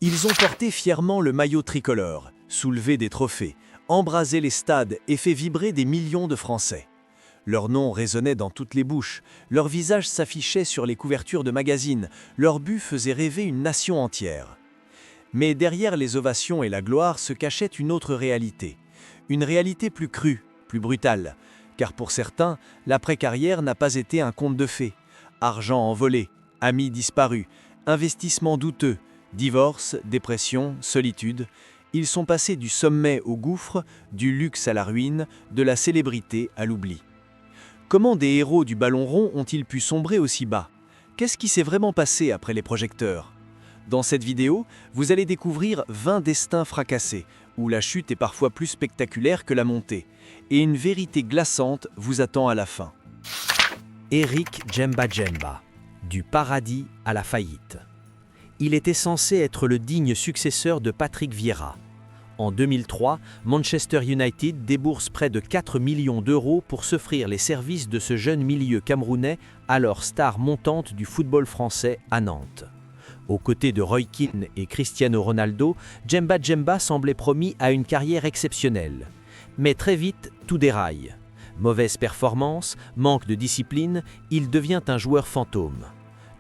Ils ont porté fièrement le maillot tricolore, soulevé des trophées, embrasé les stades et fait vibrer des millions de Français. Leur nom résonnait dans toutes les bouches, leur visage s'affichait sur les couvertures de magazines, leur but faisait rêver une nation entière. Mais derrière les ovations et la gloire se cachait une autre réalité. Une réalité plus crue, plus brutale. Car pour certains, l'après-carrière n'a pas été un conte de fées. Argent envolé, amis disparus, investissements douteux, divorce, dépression, solitude. Ils sont passés du sommet au gouffre, du luxe à la ruine, de la célébrité à l'oubli. Comment des héros du ballon rond ont-ils pu sombrer aussi bas? Qu'est-ce qui s'est vraiment passé après les projecteurs? Dans cette vidéo, vous allez découvrir 20 destins fracassés, où la chute est parfois plus spectaculaire que la montée, et une vérité glaçante vous attend à la fin. Eric Djemba Djemba, du paradis à la faillite. Il était censé être le digne successeur de Patrick Vieira. En 2003, Manchester United débourse près de 4 millions d'euros pour s'offrir les services de ce jeune milieu camerounais, alors star montante du football français à Nantes. Aux côtés de Roy Keane et Cristiano Ronaldo, Djemba Djemba semblait promis à une carrière exceptionnelle. Mais très vite, tout déraille. Mauvaise performance, manque de discipline, il devient un joueur fantôme.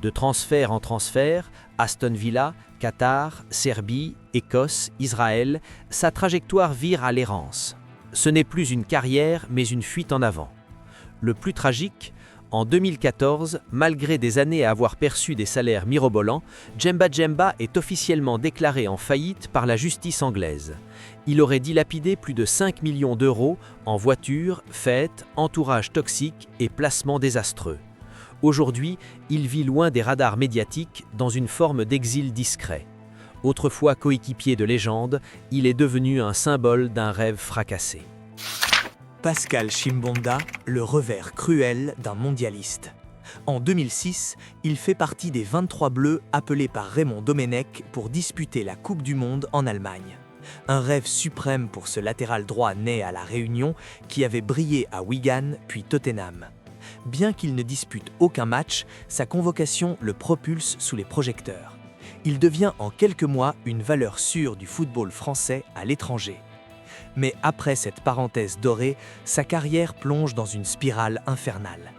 De transfert en transfert, Aston Villa, Qatar, Serbie, Écosse, Israël, sa trajectoire vire à l'errance. Ce n'est plus une carrière, mais une fuite en avant. Le plus tragique, en 2014, malgré des années à avoir perçu des salaires mirobolants, Djemba Djemba est officiellement déclaré en faillite par la justice anglaise. Il aurait dilapidé plus de 5 millions d'euros en voitures, fêtes, entourage toxique et placements désastreux. Aujourd'hui, il vit loin des radars médiatiques dans une forme d'exil discret. Autrefois coéquipier de légende, il est devenu un symbole d'un rêve fracassé. Pascal Chimbonda, le revers cruel d'un mondialiste. En 2006, il fait partie des 23 Bleus appelés par Raymond Domenech pour disputer la Coupe du Monde en Allemagne. Un rêve suprême pour ce latéral droit né à La Réunion qui avait brillé à Wigan puis Tottenham. Bien qu'il ne dispute aucun match, sa convocation le propulse sous les projecteurs. Il devient en quelques mois une valeur sûre du football français à l'étranger. Mais après cette parenthèse dorée, sa carrière plonge dans une spirale infernale.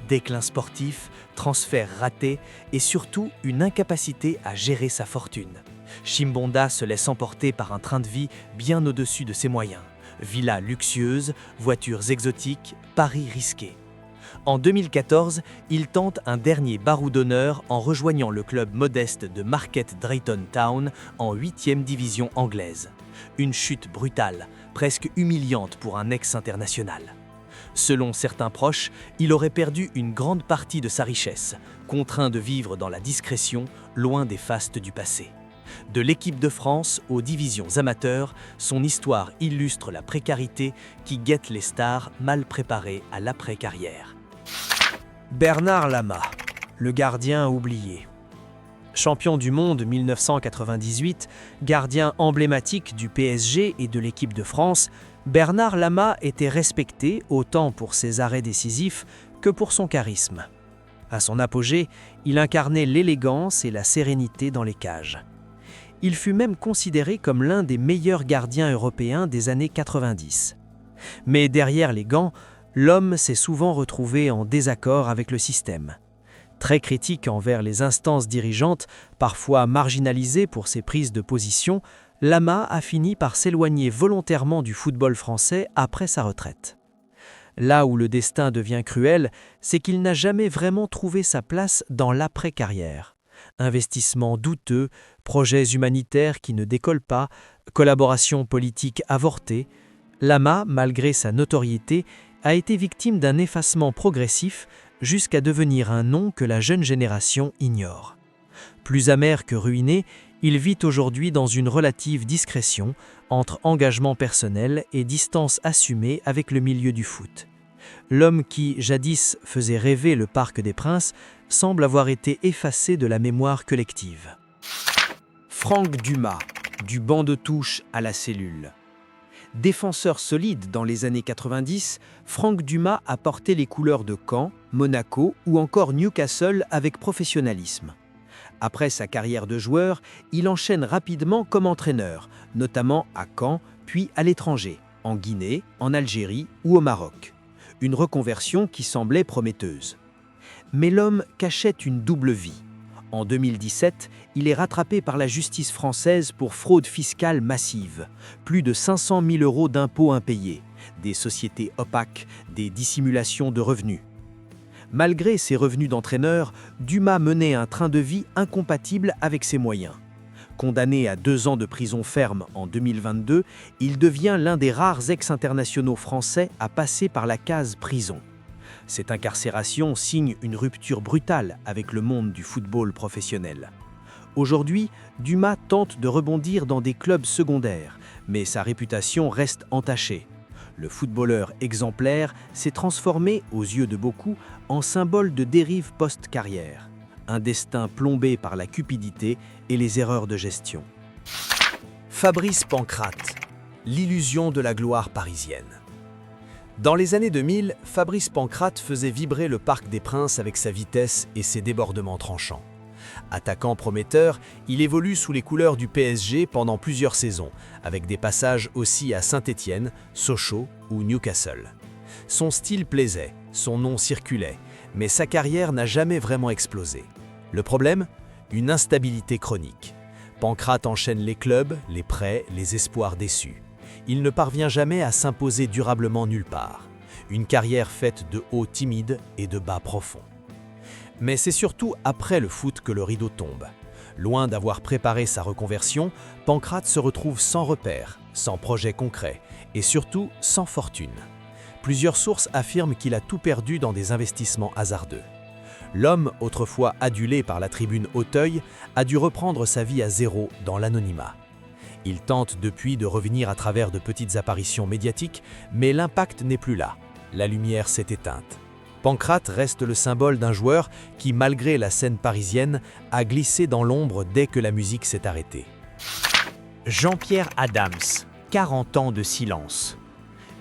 Déclin sportif, transfert raté et surtout une incapacité à gérer sa fortune. Chimbonda se laisse emporter par un train de vie bien au-dessus de ses moyens. Villas luxueuses, voitures exotiques, paris risqués. En 2014, il tente un dernier barou d'honneur en rejoignant le club modeste de Market Drayton Town en 8e division anglaise. Une chute brutale, presque humiliante pour un ex-international. Selon certains proches, il aurait perdu une grande partie de sa richesse, contraint de vivre dans la discrétion, loin des fastes du passé. De l'équipe de France aux divisions amateurs, son histoire illustre la précarité qui guette les stars mal préparées à l'après-carrière. Bernard Lama, le gardien oublié. Champion du monde 1998, gardien emblématique du PSG et de l'équipe de France, Bernard Lama était respecté autant pour ses arrêts décisifs que pour son charisme. À son apogée, il incarnait l'élégance et la sérénité dans les cages. Il fut même considéré comme l'un des meilleurs gardiens européens des années 90. Mais derrière les gants, l'homme s'est souvent retrouvé en désaccord avec le système. Très critique envers les instances dirigeantes, parfois marginalisé pour ses prises de position, Lama a fini par s'éloigner volontairement du football français après sa retraite. Là où le destin devient cruel, c'est qu'il n'a jamais vraiment trouvé sa place dans l'après-carrière. Investissements douteux, projets humanitaires qui ne décollent pas, collaborations politiques avortées, Lama, malgré sa notoriété, a été victime d'un effacement progressif jusqu'à devenir un nom que la jeune génération ignore. Plus amer que ruiné, il vit aujourd'hui dans une relative discrétion entre engagement personnel et distance assumée avec le milieu du foot. L'homme qui, jadis, faisait rêver le Parc des Princes semble avoir été effacé de la mémoire collective. Franck Dumas, du banc de touche à la cellule. Défenseur solide dans les années 90, Franck Dumas a porté les couleurs de Caen, Monaco ou encore Newcastle avec professionnalisme. Après sa carrière de joueur, il enchaîne rapidement comme entraîneur, notamment à Caen, puis à l'étranger, en Guinée, en Algérie ou au Maroc. Une reconversion qui semblait prometteuse. Mais l'homme cachait une double vie. En 2017, il est rattrapé par la justice française pour fraude fiscale massive. Plus de 500 000 € d'impôts impayés, des sociétés opaques, des dissimulations de revenus. Malgré ses revenus d'entraîneur, Dumas menait un train de vie incompatible avec ses moyens. Condamné à 2 ans de prison ferme en 2022, il devient l'un des rares ex-internationaux français à passer par la case prison. Cette incarcération signe une rupture brutale avec le monde du football professionnel. Aujourd'hui, Dumas tente de rebondir dans des clubs secondaires, mais sa réputation reste entachée. Le footballeur exemplaire s'est transformé, aux yeux de beaucoup, en symbole de dérive post-carrière. Un destin plombé par la cupidité et les erreurs de gestion. Fabrice Pancrace, l'illusion de la gloire parisienne. Dans les années 2000, Fabrice Pancrace faisait vibrer le Parc des Princes avec sa vitesse et ses débordements tranchants. Attaquant prometteur, il évolue sous les couleurs du PSG pendant plusieurs saisons, avec des passages aussi à Saint-Étienne, Sochaux ou Newcastle. Son style plaisait, son nom circulait, mais sa carrière n'a jamais vraiment explosé. Le problème ? Une instabilité chronique. Pancrace enchaîne les clubs, les prêts, les espoirs déçus. Il ne parvient jamais à s'imposer durablement nulle part. Une carrière faite de hauts timides et de bas profonds. Mais c'est surtout après le foot que le rideau tombe. Loin d'avoir préparé sa reconversion, Pancrace se retrouve sans repère, sans projet concret et surtout sans fortune. Plusieurs sources affirment qu'il a tout perdu dans des investissements hasardeux. L'homme, autrefois adulé par la tribune Auteuil, a dû reprendre sa vie à zéro dans l'anonymat. Il tente depuis de revenir à travers de petites apparitions médiatiques, mais l'impact n'est plus là. La lumière s'est éteinte. Pancrace reste le symbole d'un joueur qui, malgré la scène parisienne, a glissé dans l'ombre dès que la musique s'est arrêtée. Jean-Pierre Adams, 40 ans de silence.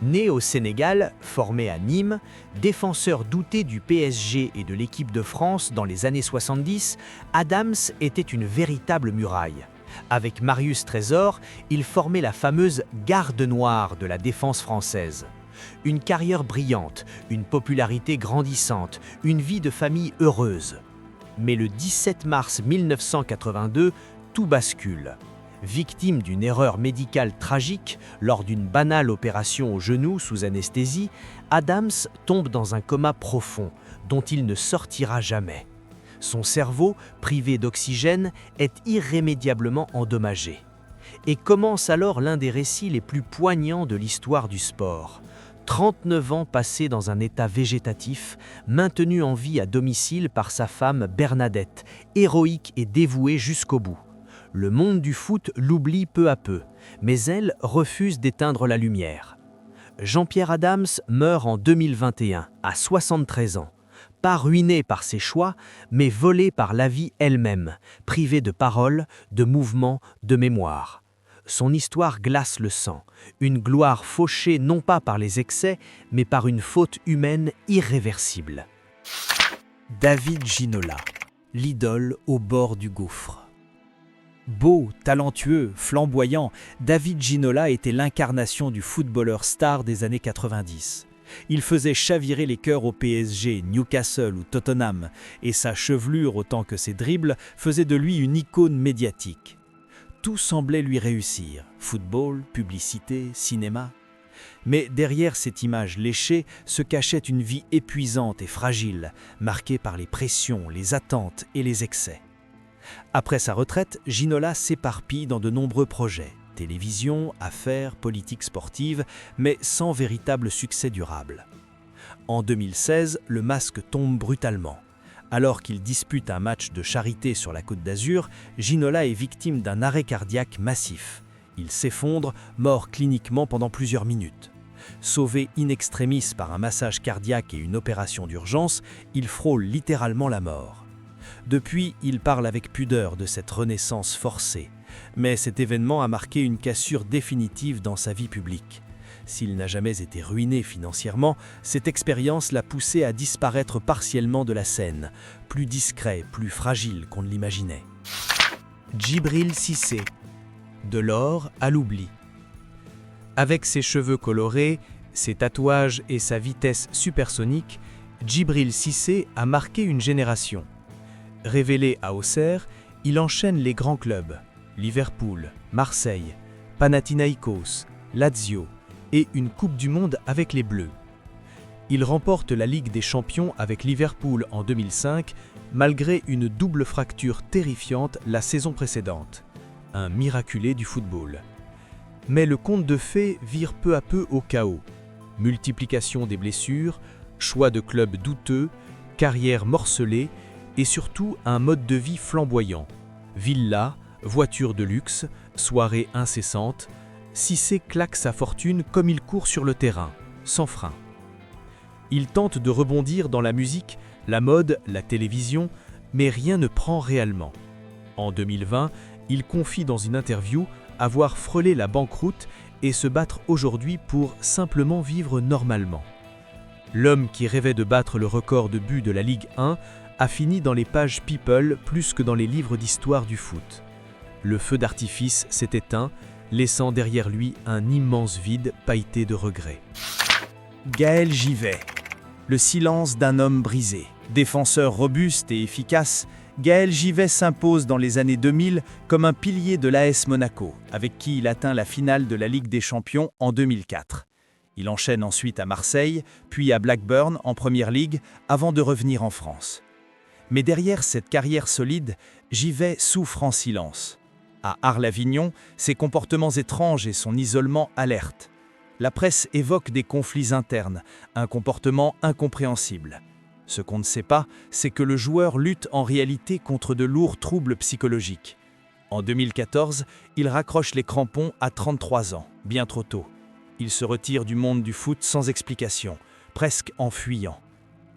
Né au Sénégal, formé à Nîmes, défenseur douté du PSG et de l'équipe de France dans les années 70, Adams était une véritable muraille. Avec Marius Trésor, il formait la fameuse garde noire de la défense française. Une carrière brillante, une popularité grandissante, une vie de famille heureuse. Mais le 17 mars 1982, tout bascule. Victime d'une erreur médicale tragique lors d'une banale opération au genou sous anesthésie, Adams tombe dans un coma profond dont il ne sortira jamais. Son cerveau, privé d'oxygène, est irrémédiablement endommagé. Et commence alors l'un des récits les plus poignants de l'histoire du sport. 39 ans passés dans un état végétatif, maintenu en vie à domicile par sa femme Bernadette, héroïque et dévouée jusqu'au bout. Le monde du foot l'oublie peu à peu, mais elle refuse d'éteindre la lumière. Jean-Pierre Adams meurt en 2021, à 73 ans. Pas ruiné par ses choix, mais volé par la vie elle-même, privé de parole, de mouvement, de mémoire. Son histoire glace le sang, une gloire fauchée non pas par les excès, mais par une faute humaine irréversible. David Ginola, l'idole au bord du gouffre. Beau, talentueux, flamboyant, David Ginola était l'incarnation du footballeur star des années 90. Il faisait chavirer les cœurs au PSG, Newcastle ou Tottenham, et sa chevelure autant que ses dribbles faisaient de lui une icône médiatique. Tout semblait lui réussir, football, publicité, cinéma. Mais derrière cette image léchée se cachait une vie épuisante et fragile, marquée par les pressions, les attentes et les excès. Après sa retraite, Ginola s'éparpille dans de nombreux projets, télévision, affaires, politique sportive, mais sans véritable succès durable. En 2016, le masque tombe brutalement. Alors qu'il dispute un match de charité sur la Côte d'Azur, Ginola est victime d'un arrêt cardiaque massif. Il s'effondre, mort cliniquement pendant plusieurs minutes. Sauvé in extremis par un massage cardiaque et une opération d'urgence, il frôle littéralement la mort. Depuis, il parle avec pudeur de cette renaissance forcée. Mais cet événement a marqué une cassure définitive dans sa vie publique. S'il n'a jamais été ruiné financièrement, cette expérience l'a poussé à disparaître partiellement de la scène, plus discret, plus fragile qu'on ne l'imaginait. Djibril Cissé, de l'or à l'oubli. Avec ses cheveux colorés, ses tatouages et sa vitesse supersonique, Djibril Cissé a marqué une génération. Révélé à Auxerre, il enchaîne les grands clubs, Liverpool, Marseille, Panathinaïkos, Lazio et une Coupe du Monde avec les Bleus. Il remporte la Ligue des Champions avec Liverpool en 2005, malgré une double fracture terrifiante la saison précédente. Un miraculé du football. Mais le conte de fées vire peu à peu au chaos. Multiplication des blessures, choix de clubs douteux, carrière morcelée et surtout un mode de vie flamboyant. Villa, voitures de luxe, soirées incessantes, Cissé claque sa fortune comme il court sur le terrain, sans frein. Il tente de rebondir dans la musique, la mode, la télévision, mais rien ne prend réellement. En 2020, il confie dans une interview avoir frôlé la banqueroute et se battre aujourd'hui pour simplement vivre normalement. L'homme qui rêvait de battre le record de buts de la Ligue 1 a fini dans les pages People plus que dans les livres d'histoire du foot. Le feu d'artifice s'est éteint, laissant derrière lui un immense vide pailleté de regrets. Gaël Givet, le silence d'un homme brisé. Défenseur robuste et efficace, Gaël Givet s'impose dans les années 2000 comme un pilier de l'AS Monaco, avec qui il atteint la finale de la Ligue des Champions en 2004. Il enchaîne ensuite à Marseille, puis à Blackburn en Première Ligue, avant de revenir en France. Mais derrière cette carrière solide, Givet souffre en silence. À Arles-Avignon, ses comportements étranges et son isolement alertent. La presse évoque des conflits internes, un comportement incompréhensible. Ce qu'on ne sait pas, c'est que le joueur lutte en réalité contre de lourds troubles psychologiques. En 2014, il raccroche les crampons à 33 ans, bien trop tôt. Il se retire du monde du foot sans explication, presque en fuyant.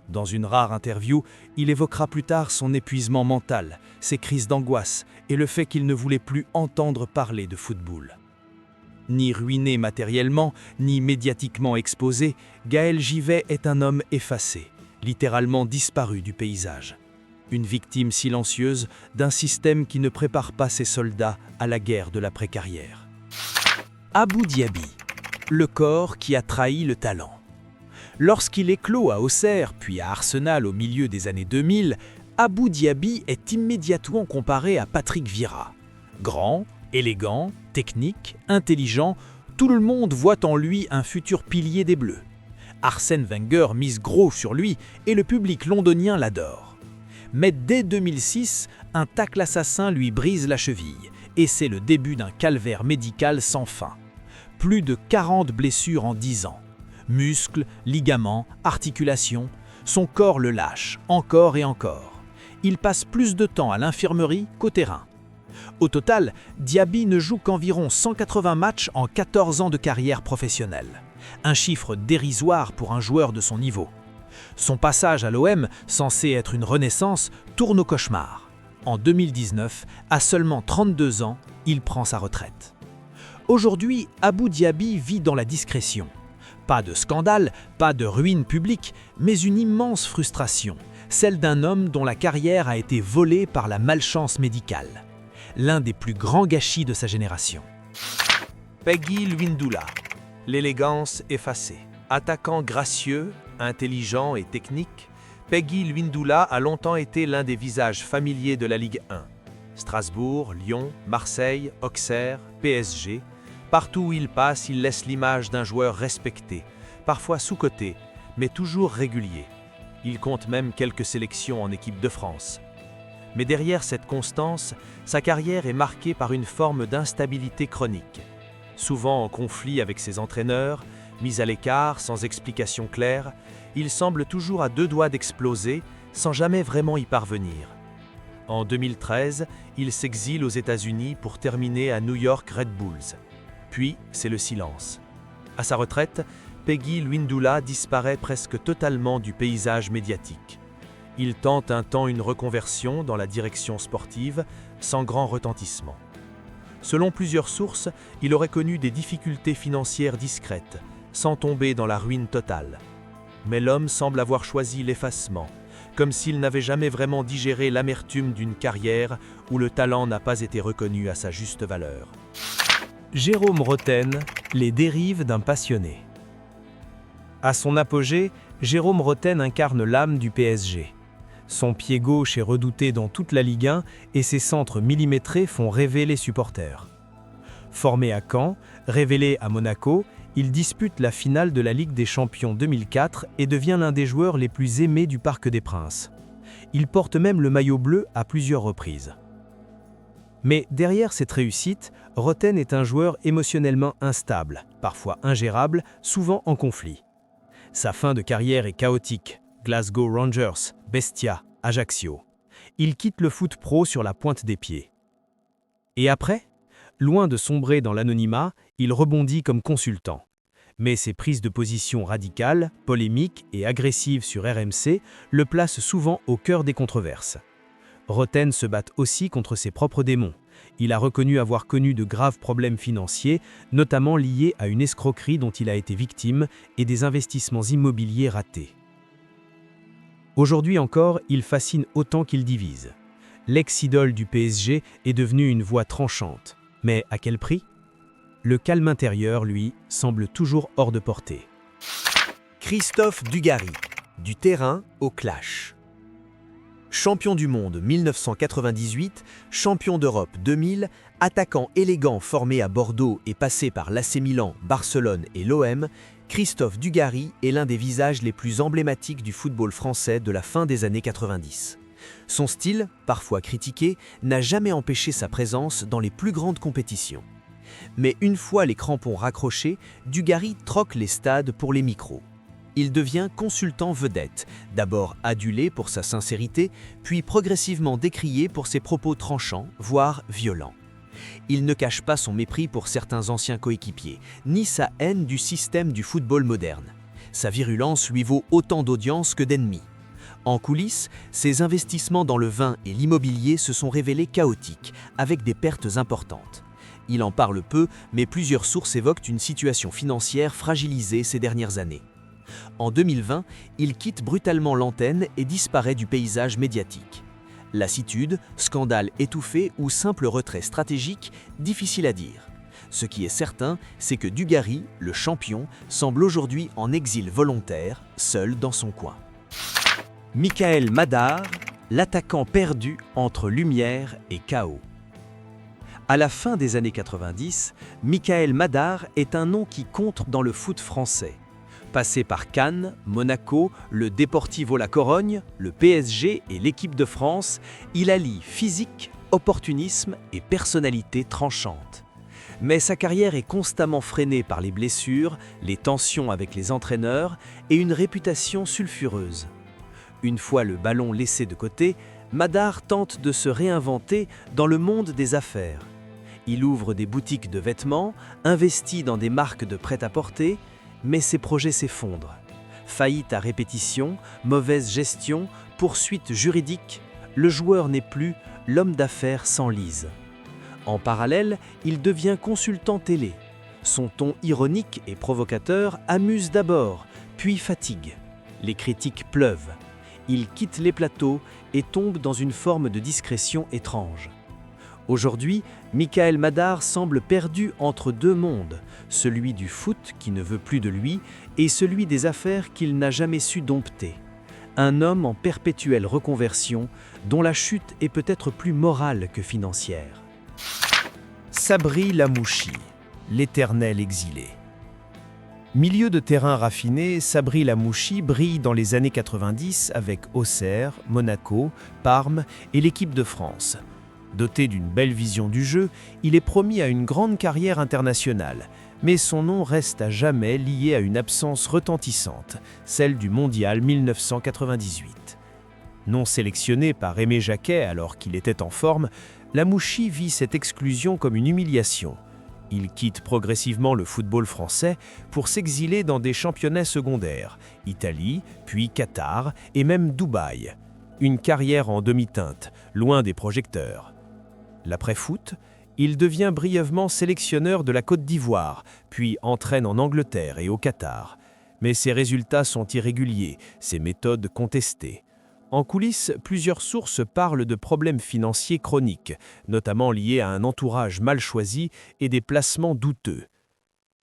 Dans une rare interview, il évoquera plus tard son épuisement mental, ses crises d'angoisse et le fait qu'il ne voulait plus entendre parler de football. Ni ruiné matériellement, ni médiatiquement exposé, Gaël Givet est un homme effacé, littéralement disparu du paysage. Une victime silencieuse d'un système qui ne prépare pas ses soldats à la guerre de l'après-carrière. Abou Diaby, le corps qui a trahi le talent. Lorsqu'il éclot à Auxerre, puis à Arsenal au milieu des années 2000, Abou Diaby est immédiatement comparé à Patrick Vieira. Grand, élégant, technique, intelligent, tout le monde voit en lui un futur pilier des Bleus. Arsène Wenger mise gros sur lui et le public londonien l'adore. Mais dès 2006, un tacle assassin lui brise la cheville et c'est le début d'un calvaire médical sans fin. Plus de 40 blessures en 10 ans. Muscles, ligaments, articulations, son corps le lâche, encore et encore. Il passe plus de temps à l'infirmerie qu'au terrain. Au total, Diaby ne joue qu'environ 180 matchs en 14 ans de carrière professionnelle. Un chiffre dérisoire pour un joueur de son niveau. Son passage à l'OM, censé être une renaissance, tourne au cauchemar. En 2019, à seulement 32 ans, il prend sa retraite. Aujourd'hui, Abou Diaby vit dans la discrétion. Pas de scandale, pas de ruine publique, mais une immense frustration, celle d'un homme dont la carrière a été volée par la malchance médicale. L'un des plus grands gâchis de sa génération. Peggy Lwindula, l'élégance effacée. Attaquant gracieux, intelligent et technique, Peggy Lwindula a longtemps été l'un des visages familiers de la Ligue 1. Strasbourg, Lyon, Marseille, Auxerre, PSG, partout où il passe, il laisse l'image d'un joueur respecté, parfois sous-coté, mais toujours régulier. Il compte même quelques sélections en équipe de France. Mais derrière cette constance, sa carrière est marquée par une forme d'instabilité chronique. Souvent en conflit avec ses entraîneurs, mis à l'écart, sans explication claire, il semble toujours à deux doigts d'exploser, sans jamais vraiment y parvenir. En 2013, il s'exile aux États-Unis pour terminer à New York Red Bulls. Puis, c'est le silence. À sa retraite, Peggy Lwindula disparaît presque totalement du paysage médiatique. Il tente un temps une reconversion dans la direction sportive, sans grand retentissement. Selon plusieurs sources, il aurait connu des difficultés financières discrètes, sans tomber dans la ruine totale. Mais l'homme semble avoir choisi l'effacement, comme s'il n'avait jamais vraiment digéré l'amertume d'une carrière où le talent n'a pas été reconnu à sa juste valeur. Jérôme Rotten, les dérives d'un passionné. À son apogée, Jérôme Rotten incarne l'âme du PSG. Son pied gauche est redouté dans toute la Ligue 1 et ses centres millimétrés font rêver les supporters. Formé à Caen, révélé à Monaco, il dispute la finale de la Ligue des Champions 2004 et devient l'un des joueurs les plus aimés du Parc des Princes. Il porte même le maillot bleu à plusieurs reprises. Mais derrière cette réussite, Rotten est un joueur émotionnellement instable, parfois ingérable, souvent en conflit. Sa fin de carrière est chaotique. Glasgow Rangers, Bestia, Ajaccio. Il quitte le foot pro sur la pointe des pieds. Et après ? Loin de sombrer dans l'anonymat, il rebondit comme consultant. Mais ses prises de position radicales, polémiques et agressives sur RMC le placent souvent au cœur des controverses. Rotten se bat aussi contre ses propres démons. Il a reconnu avoir connu de graves problèmes financiers, notamment liés à une escroquerie dont il a été victime et des investissements immobiliers ratés. Aujourd'hui encore, il fascine autant qu'il divise. L'ex-idole du PSG est devenu une voix tranchante. Mais à quel prix ? Le calme intérieur, lui, semble toujours hors de portée. Christophe Dugarry, du terrain au clash. Champion du monde 1998, champion d'Europe 2000, attaquant élégant formé à Bordeaux et passé par l'AC Milan, Barcelone et l'OM, Christophe Dugarry est l'un des visages les plus emblématiques du football français de la fin des années 90. Son style, parfois critiqué, n'a jamais empêché sa présence dans les plus grandes compétitions. Mais une fois les crampons raccrochés, Dugarry troque les stades pour les micros. Il devient consultant vedette, d'abord adulé pour sa sincérité, puis progressivement décrié pour ses propos tranchants, voire violents. Il ne cache pas son mépris pour certains anciens coéquipiers, ni sa haine du système du football moderne. Sa virulence lui vaut autant d'audience que d'ennemis. En coulisses, ses investissements dans le vin et l'immobilier se sont révélés chaotiques, avec des pertes importantes. Il en parle peu, mais plusieurs sources évoquent une situation financière fragilisée ces dernières années. En 2020, il quitte brutalement l'antenne et disparaît du paysage médiatique. Lassitude, scandale étouffé ou simple retrait stratégique, difficile à dire. Ce qui est certain, c'est que Dugarry, le champion, semble aujourd'hui en exil volontaire, seul dans son coin. Michael Madar, l'attaquant perdu entre lumière et chaos. À la fin des années 90, Michael Madar est un nom qui compte dans le foot français. Passé par Cannes, Monaco, le Deportivo La Corogne, le PSG et l'équipe de France, il allie physique, opportunisme et personnalité tranchante. Mais sa carrière est constamment freinée par les blessures, les tensions avec les entraîneurs et une réputation sulfureuse. Une fois le ballon laissé de côté, Madar tente de se réinventer dans le monde des affaires. Il ouvre des boutiques de vêtements, investit dans des marques de prêt-à-porter, mais ses projets s'effondrent. Faillite à répétition, mauvaise gestion, poursuite juridique, le joueur n'est plus l'homme d'affaires s'enlise. En parallèle, il devient consultant télé. Son ton ironique et provocateur amuse d'abord, puis fatigue. Les critiques pleuvent. Il quitte les plateaux et tombe dans une forme de discrétion étrange. Aujourd'hui, Michael Madar semble perdu entre deux mondes, celui du foot qui ne veut plus de lui et celui des affaires qu'il n'a jamais su dompter. Un homme en perpétuelle reconversion dont la chute est peut-être plus morale que financière. Sabri Lamouchi, l'éternel exilé. Milieu de terrain raffiné, Sabri Lamouchi brille dans les années 90 avec Auxerre, Monaco, Parme et l'équipe de France. Doté d'une belle vision du jeu, il est promis à une grande carrière internationale, mais son nom reste à jamais lié à une absence retentissante, celle du Mondial 1998. Non sélectionné par Aimé Jacquet alors qu'il était en forme, Lamouchi vit cette exclusion comme une humiliation. Il quitte progressivement le football français pour s'exiler dans des championnats secondaires, Italie, puis Qatar et même Dubaï. Une carrière en demi-teinte, loin des projecteurs. L'après-foot, il devient brièvement sélectionneur de la Côte d'Ivoire, puis entraîne en Angleterre et au Qatar. Mais ses résultats sont irréguliers, ses méthodes contestées. En coulisses, plusieurs sources parlent de problèmes financiers chroniques, notamment liés à un entourage mal choisi et des placements douteux.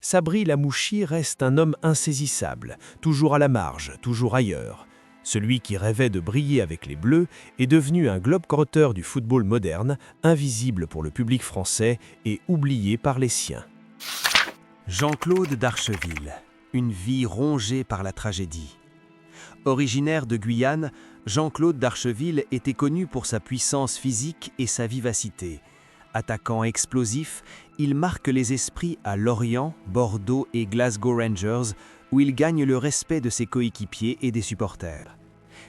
Sabri Lamouchi reste un homme insaisissable, toujours à la marge, toujours ailleurs. Celui qui rêvait de briller avec les Bleus est devenu un globe-trotteur du football moderne, invisible pour le public français et oublié par les siens. Jean-Claude Darcheville, une vie rongée par la tragédie. Originaire de Guyane, Jean-Claude Darcheville était connu pour sa puissance physique et sa vivacité. Attaquant explosif, il marque les esprits à Lorient, Bordeaux et Glasgow Rangers, où il gagne le respect de ses coéquipiers et des supporters.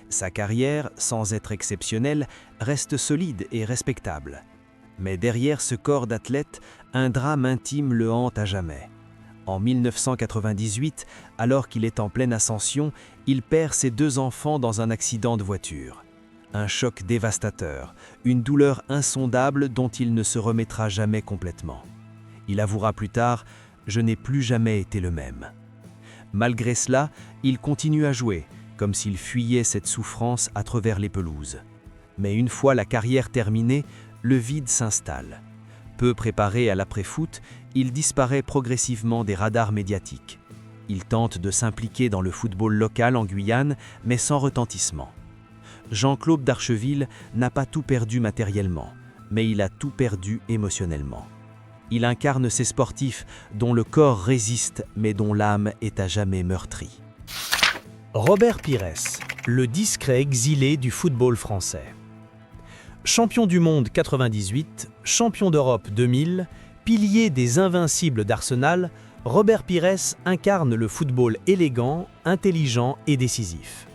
Sa carrière, sans être exceptionnelle, reste solide et respectable. Mais derrière ce corps d'athlète, un drame intime le hante à jamais. En 1998, alors qu'il est en pleine ascension, il perd ses 2 enfants dans un accident de voiture. Un choc dévastateur, une douleur insondable dont il ne se remettra jamais complètement. Il avouera plus tard « Je n'ai plus jamais été le même ». Malgré cela, il continue à jouer, comme s'il fuyait cette souffrance à travers les pelouses. Mais une fois la carrière terminée, le vide s'installe. Peu préparé à l'après-foot, il disparaît progressivement des radars médiatiques. Il tente de s'impliquer dans le football local en Guyane, mais sans retentissement. Jean-Claude Darcheville n'a pas tout perdu matériellement, mais il a tout perdu émotionnellement. Il incarne ces sportifs dont le corps résiste, mais dont l'âme est à jamais meurtrie. Robert Pires, le discret exilé du football français. Champion du monde 98, champion d'Europe 2000, pilier des invincibles d'Arsenal, Robert Pires incarne le football élégant, intelligent et décisif.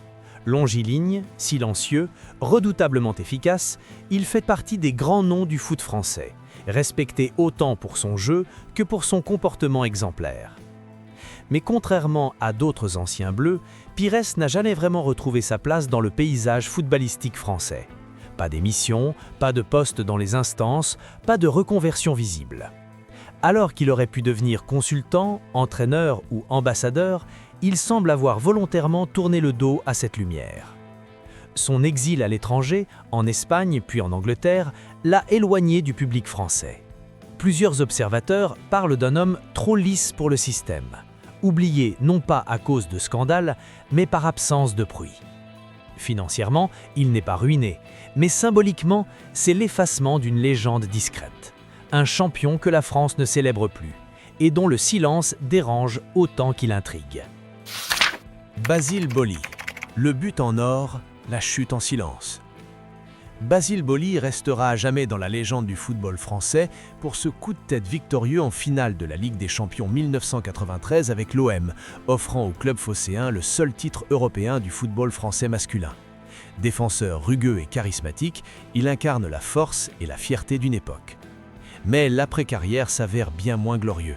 Longiligne, silencieux, redoutablement efficace, il fait partie des grands noms du foot français, respecté autant pour son jeu que pour son comportement exemplaire. Mais contrairement à d'autres anciens bleus, Pires n'a jamais vraiment retrouvé sa place dans le paysage footballistique français. Pas d'émission, pas de poste dans les instances, pas de reconversion visible. Alors qu'il aurait pu devenir consultant, entraîneur ou ambassadeur, il semble avoir volontairement tourné le dos à cette lumière. Son exil à l'étranger, en Espagne puis en Angleterre, l'a éloigné du public français. Plusieurs observateurs parlent d'un homme trop lisse pour le système, oublié non pas à cause de scandales, mais par absence de bruit. Financièrement, il n'est pas ruiné, mais symboliquement, c'est l'effacement d'une légende discrète. Un champion que la France ne célèbre plus, et dont le silence dérange autant qu'il intrigue. Basile Boli, le but en or, la chute en silence. Basile Boli restera à jamais dans la légende du football français pour ce coup de tête victorieux en finale de la Ligue des Champions 1993 avec l'OM, offrant au club phocéen le seul titre européen du football français masculin. Défenseur rugueux et charismatique, il incarne la force et la fierté d'une époque. Mais l'après-carrière s'avère bien moins glorieux.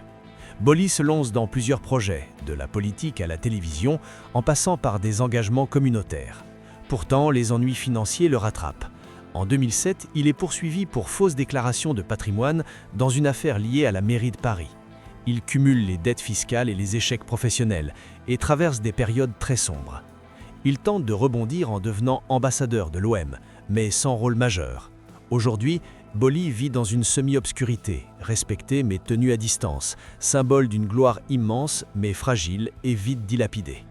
Boli se lance dans plusieurs projets, de la politique à la télévision, en passant par des engagements communautaires. Pourtant, les ennuis financiers le rattrapent. En 2007, il est poursuivi pour fausse déclaration de patrimoine dans une affaire liée à la mairie de Paris. Il cumule les dettes fiscales et les échecs professionnels et traverse des périodes très sombres. Il tente de rebondir en devenant ambassadeur de l'OM, mais sans rôle majeur. Aujourd'hui, Boli vit dans une semi-obscurité, respecté mais tenu à distance, symbole d'une gloire immense mais fragile et vite dilapidée.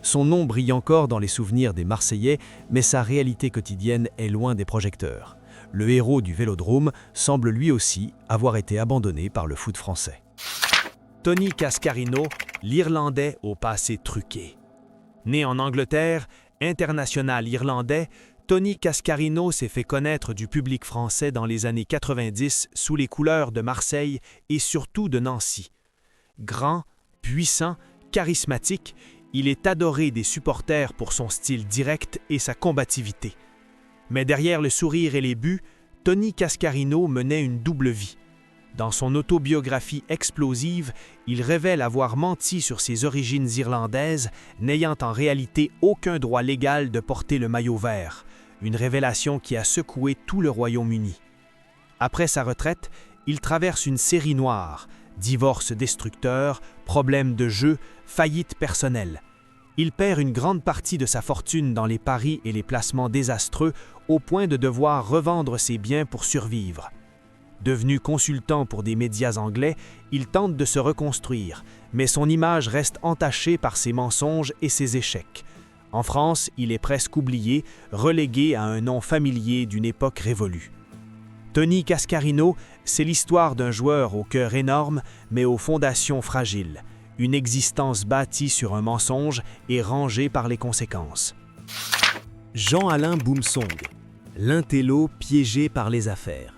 Son nom brille encore dans les souvenirs des Marseillais, mais sa réalité quotidienne est loin des projecteurs. Le héros du Vélodrome semble lui aussi avoir été abandonné par le foot français. Tony Cascarino, l'Irlandais au passé truqué. Né en Angleterre, international irlandais, Tony Cascarino s'est fait connaître du public français dans les années 90 sous les couleurs de Marseille et surtout de Nancy. Grand, puissant, charismatique, il est adoré des supporters pour son style direct et sa combativité. Mais derrière le sourire et les buts, Tony Cascarino menait une double vie. Dans son autobiographie explosive, il révèle avoir menti sur ses origines irlandaises, n'ayant en réalité aucun droit légal de porter le maillot vert, une révélation qui a secoué tout le Royaume-Uni. Après sa retraite, il traverse une série noire, divorce destructeur, problèmes de jeu, faillite personnelle. Il perd une grande partie de sa fortune dans les paris et les placements désastreux au point de devoir revendre ses biens pour survivre. Devenu consultant pour des médias anglais, il tente de se reconstruire, mais son image reste entachée par ses mensonges et ses échecs. En France, il est presque oublié, relégué à un nom familier d'une époque révolue. Tony Cascarino, c'est l'histoire d'un joueur au cœur énorme, mais aux fondations fragiles. Une existence bâtie sur un mensonge et rangée par les conséquences. Jean-Alain Boumsong, l'intello piégé par les affaires.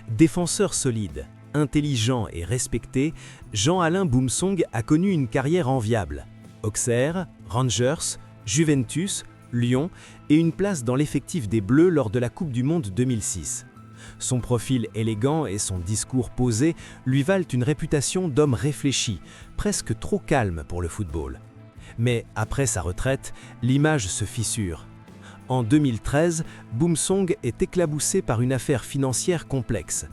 Défenseur solide, intelligent et respecté, Jean-Alain Boumsong a connu une carrière enviable. Auxerre, Rangers, Juventus, Lyon et une place dans l'effectif des Bleus lors de la Coupe du Monde 2006. Son profil élégant et son discours posé lui valent une réputation d'homme réfléchi, presque trop calme pour le football. Mais après sa retraite, l'image se fissure. En 2013, Boumsong est éclaboussé par une affaire financière complexe.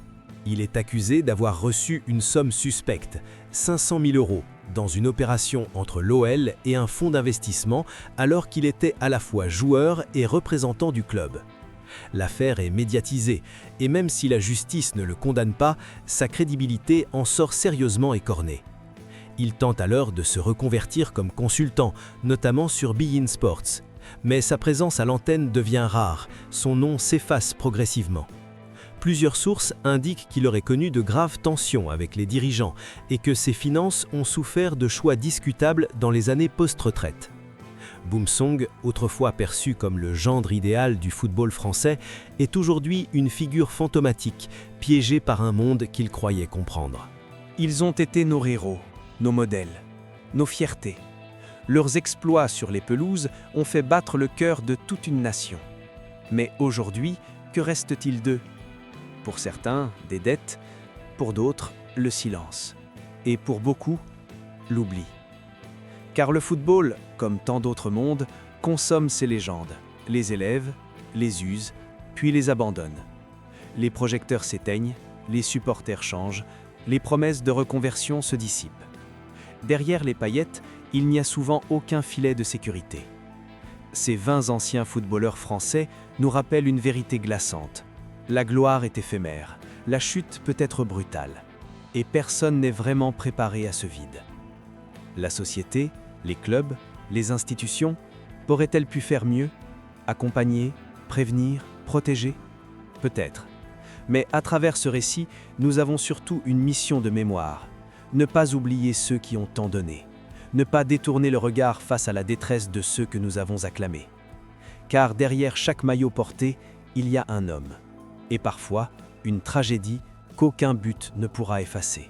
Il est accusé d'avoir reçu une somme suspecte, 500 000 €, dans une opération entre l'OL et un fonds d'investissement alors qu'il était à la fois joueur et représentant du club. L'affaire est médiatisée et même si la justice ne le condamne pas, sa crédibilité en sort sérieusement écornée. Il tente alors de se reconvertir comme consultant, notamment sur beIN Sports. Mais sa présence à l'antenne devient rare, son nom s'efface progressivement. Plusieurs sources indiquent qu'il aurait connu de graves tensions avec les dirigeants et que ses finances ont souffert de choix discutables dans les années post-retraite. Boumsong, autrefois perçu comme le gendre idéal du football français, est aujourd'hui une figure fantomatique, piégée par un monde qu'il croyait comprendre. Ils ont été nos héros, nos modèles, nos fiertés. Leurs exploits sur les pelouses ont fait battre le cœur de toute une nation. Mais aujourd'hui, que reste-t-il d'eux? Pour certains, des dettes, pour d'autres, le silence. Et pour beaucoup, l'oubli. Car le football, comme tant d'autres mondes, consomme ces légendes, les élève, les use, puis les abandonne. Les projecteurs s'éteignent, les supporters changent, les promesses de reconversion se dissipent. Derrière les paillettes, il n'y a souvent aucun filet de sécurité. Ces 20 anciens footballeurs français nous rappellent une vérité glaçante. La gloire est éphémère, la chute peut être brutale, et personne n'est vraiment préparé à ce vide. La société, les clubs, les institutions, auraient-elles pu faire mieux? Accompagner, prévenir, protéger? Peut-être. Mais à travers ce récit, nous avons surtout une mission de mémoire. Ne pas oublier ceux qui ont tant donné. Ne pas détourner le regard face à la détresse de ceux que nous avons acclamés. Car derrière chaque maillot porté, il y a un homme. Et parfois, une tragédie qu'aucun but ne pourra effacer.